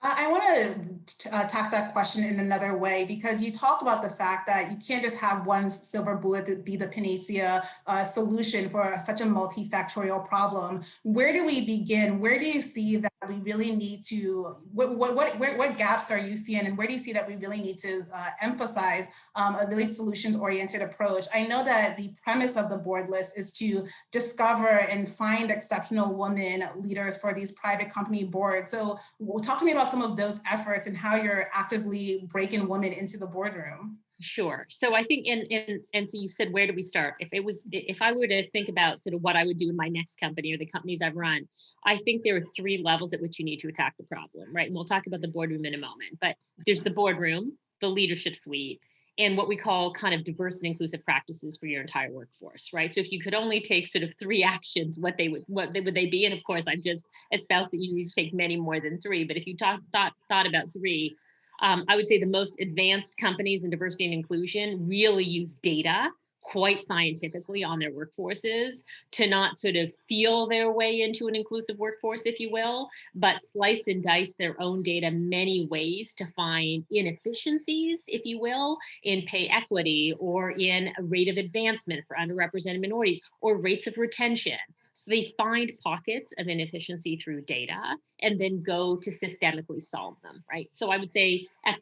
I want to attack that question in another way because you talk about the fact that you can't just have one silver bullet to be the panacea solution for such a multifactorial problem. Where do we begin? Where do you see that we really need to, what gaps are you seeing, and where do you see that we really need to emphasize a really solutions-oriented approach? I know that the premise of the board list is to discover and find exceptional women leaders for these private company boards. So talk to me about some of those efforts and how you're actively breaking women into the boardroom. Sure. So I think, and so you said, where do we start? If I were to think about sort of what I would do in my next company or the companies I've run, I think there are three levels at which you need to attack the problem, right? And we'll talk about the boardroom in a moment, but there's the boardroom, the leadership suite, and what we call kind of diverse and inclusive practices for your entire workforce, right? So if you could only take sort of three actions, what would they be? And of course, I've just espoused that you need to take many more than three. But if you thought about three, I would say the most advanced companies in diversity and inclusion really use data quite scientifically on their workforces to not sort of feel their way into an inclusive workforce, if you will, but slice and dice their own data many ways to find inefficiencies, if you will, in pay equity or in a rate of advancement for underrepresented minorities or rates of retention. So they find pockets of inefficiency through data and then go to systemically solve them, right? So I would say at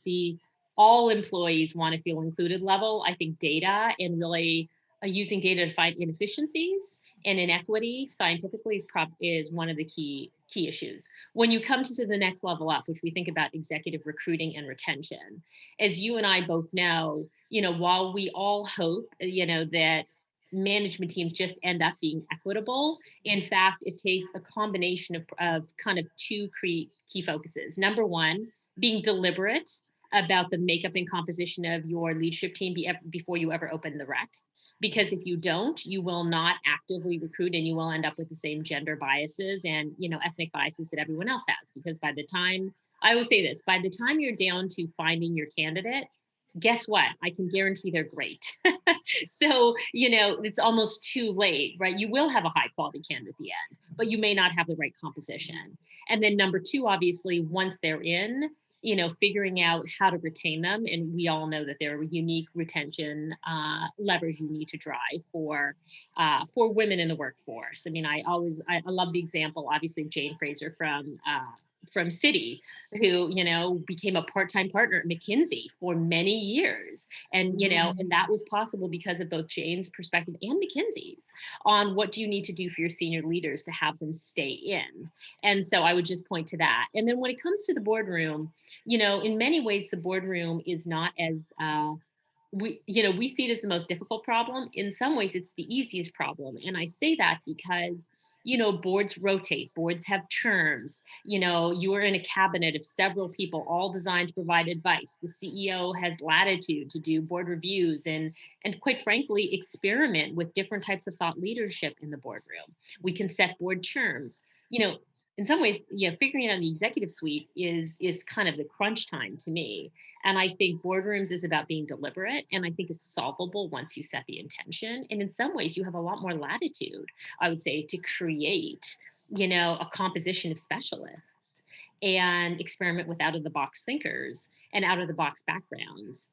the all employees want to feel included level, I think data and really using data to find inefficiencies and inequity scientifically is one of the key issues. When you come to the next level up, which we think about executive recruiting and retention, as you and I both know, while we all hope, that management teams just end up being equitable. In fact, it takes a combination of kind of two key focuses. Number one, being deliberate about the makeup and composition of your leadership team before you ever open the rec. Because if you don't, you will not actively recruit and you will end up with the same gender biases and ethnic biases that everyone else has. Because by the time, I will say this, by the time you're down to finding your candidate, guess what? I can guarantee they're great. So, it's almost too late, right? You will have a high quality candidate at the end, but you may not have the right composition. And then number two, obviously, once they're in, figuring out how to retain them. And we all know that there are unique retention levers you need to drive for women in the workforce. I mean, I love the example, obviously, Jane Fraser from Citi, who became a part-time partner at McKinsey for many years, and and that was possible because of both Jane's perspective and McKinsey's on what do you need to do for your senior leaders to have them stay in. And so I would just point to that. And then when it comes to the boardroom, in many ways the boardroom is not as we see it as the most difficult problem. In some ways it's the easiest problem, and I say that because boards rotate, boards have terms. You are in a cabinet of several people all designed to provide advice. The CEO has latitude to do board reviews and quite frankly experiment with different types of thought leadership in the boardroom. We can set board terms. In some ways, figuring out the executive suite is kind of the crunch time to me. And I think boardrooms is about being deliberate, and I think it's solvable once you set the intention. And in some ways, you have a lot more latitude, I would say, to create, a composition of specialists and experiment with out of the box thinkers and out of the box backgrounds.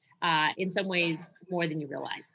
In some ways, more than you realize.